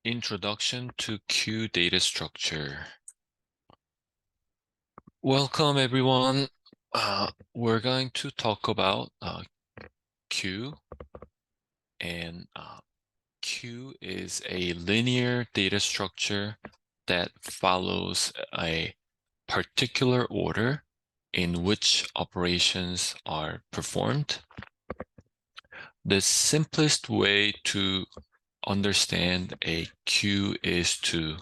Introduction to Queue data structure. Welcome everyone. We're going to talk about queue, and queue is a linear data structure that follows a particular order in which operations are performed. The simplest way to understand a queue is to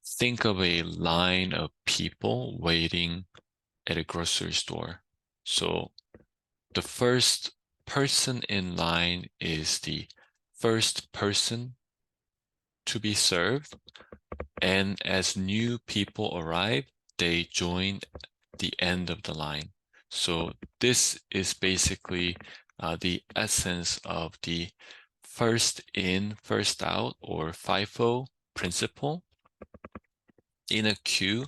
think of a line of people waiting at a grocery store. So the first person in line is the first person to be served. And as new people arrive, they join the end of the line. So this is basically the essence of the first in, first out, or FIFO principle. In a queue,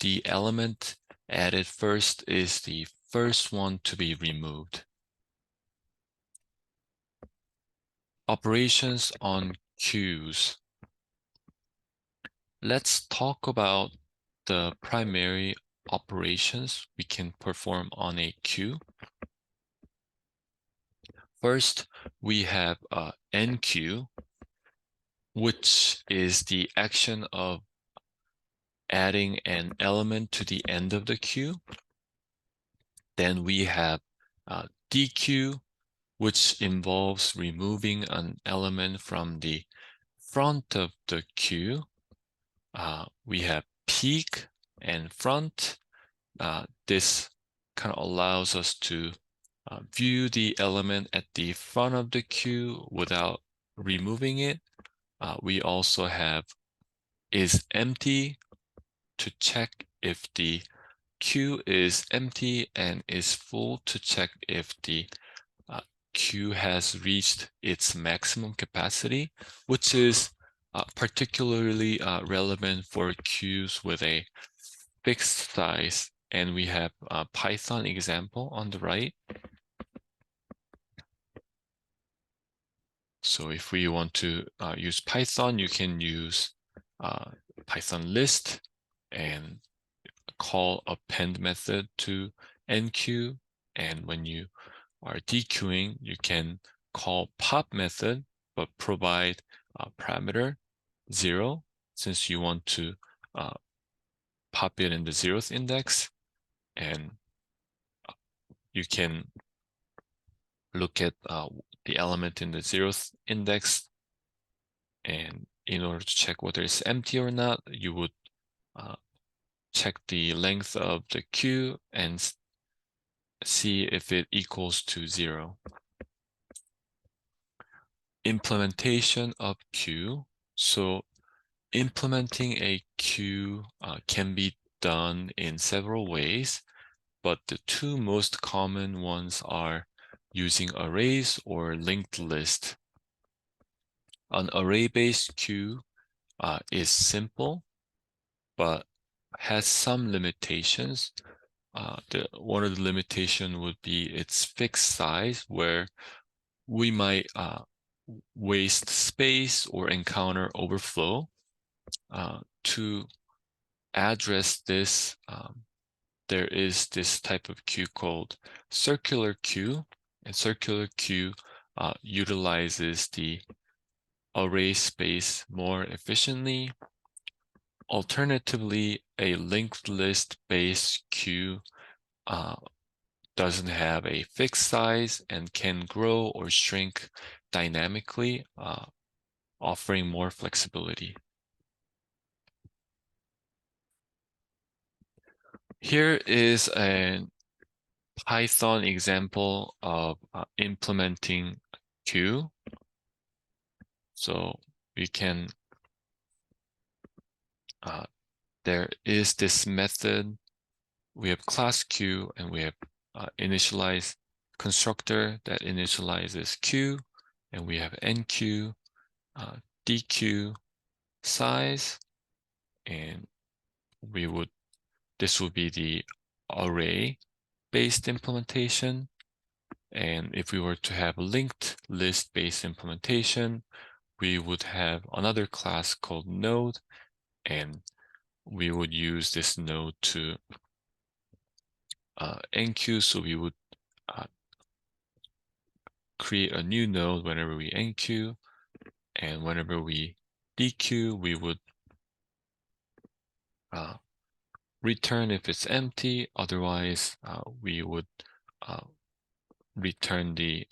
the element added first is the first one to be removed. Operations on queues. Let's talk about the primary operations we can perform on a queue. First, we have enqueue, which is the action of adding an element to the end of the queue. Then we have dequeue, which involves removing an element from the front of the queue. We have peek and front. This kind of allows us to view the element at the front of the queue without removing it. We also have is empty to check if the queue is empty, and is full to check if the queue has reached its maximum capacity, which is particularly relevant for queues with a fixed size. And we have a Python example on the right. So if we want to use Python, you can use Python list and call append method to enqueue. And when you are dequeuing, you can call pop method, but provide parameter 0, since you want to pop it in the 0th index. And you can look at the element in the 0th index, and in order to check whether it's empty or not, you would check the length of the queue and see if it equals to 0. Implementation of queue. So implementing a queue can be done in several ways, but the two most common ones are using arrays or linked list. An array-based queue is simple, but has some limitations. One of the limitations would be its fixed size, where we might waste space or encounter overflow. To address this, there is this type of queue called circular queue, and circular queue utilizes the array space more efficiently. Alternatively, a linked list based queue doesn't have a fixed size and can grow or shrink dynamically, offering more flexibility. Here is a Python example of implementing queue. So we can, there is this method. We have class queue, and we have initialize constructor that initializes queue, and we have enqueue, dequeue, size, and this would be the array based implementation. And if we were to have a linked list based implementation, we would have another class called node, and we would use this node to enqueue. So we would create a new node whenever we enqueue, and whenever we dequeue, we would return if it's empty. Otherwise, we would return the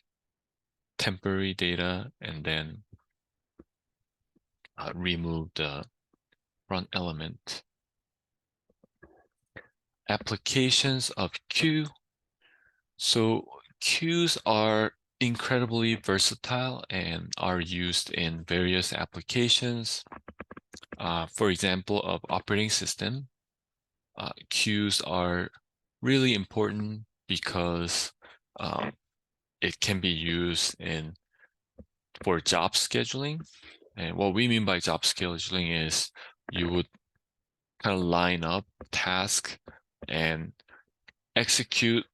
temporary data and then remove the front element. Applications of queue. So queues are incredibly versatile and are used in various applications. For example, of operating system, queues are really important because it can be used for job scheduling. And what we mean by job scheduling is you would kind of line up tasks and execute.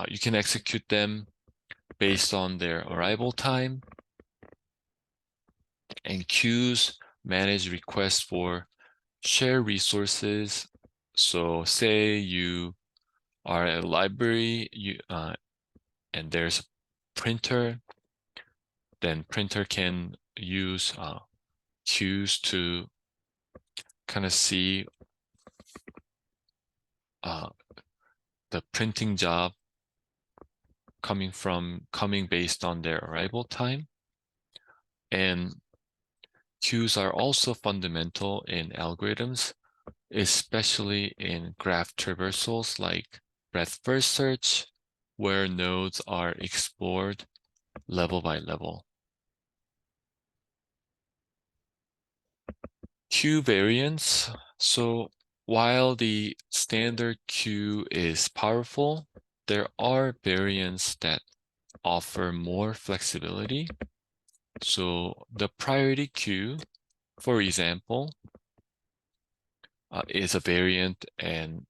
You can execute them based on their arrival time. And queues manage requests for shared resources. So say you are at a library, and there's a printer, then printer can use queues to kind of see the printing job coming based on their arrival time. And queues are also fundamental in algorithms, especially in graph traversals like breadth first search, where nodes are explored level by level. Queue variants. So while the standard queue is powerful, there are variants that offer more flexibility. So the priority queue, for example, is a variant, and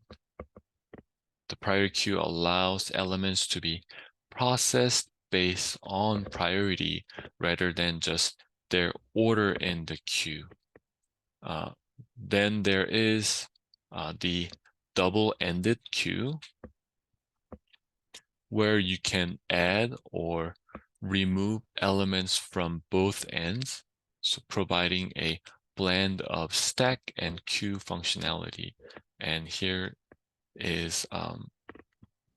the priority queue allows elements to be processed based on priority rather than just their order in the queue. Then there is the double-ended queue, where you can add or remove elements from both ends, so providing a blend of stack and queue functionality. And here is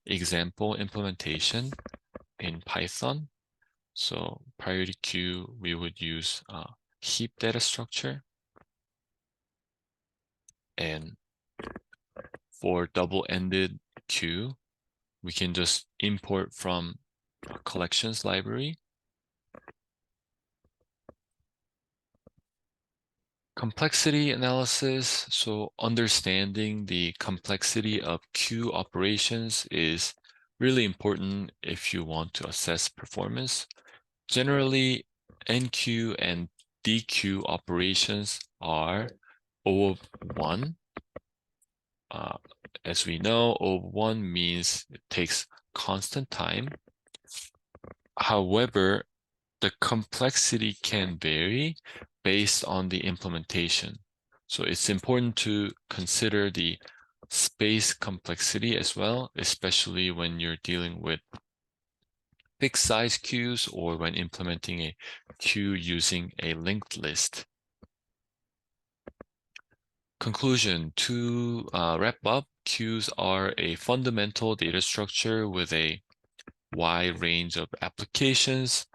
example implementation in Python. So priority queue, we would use heap data structure. And for double-ended queue, we can just import from a collections library. Complexity analysis. So understanding the complexity of queue operations is really important if you want to assess performance. Generally, enqueue and dequeue operations are O of 1. As we know, O of 1 means it takes constant time. However, the complexity can vary based on the implementation. So it's important to consider the space complexity as well, especially when you're dealing with fixed size queues or when implementing a queue using a linked list. Conclusion: to wrap up, queues are a fundamental data structure with a wide range of applications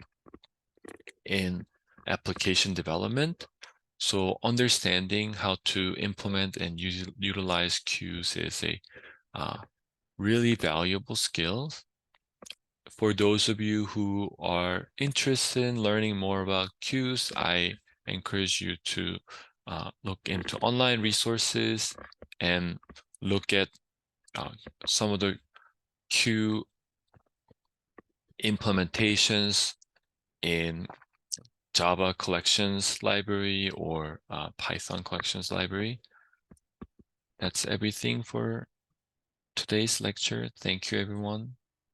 in application development. So understanding how to implement and utilize queues is a really valuable skill. For those of you who are interested in learning more about queues, I encourage you to look into online resources and look at some of the queue implementations in Java collections library or Python collections library. That's everything for today's lecture. Thank you, everyone.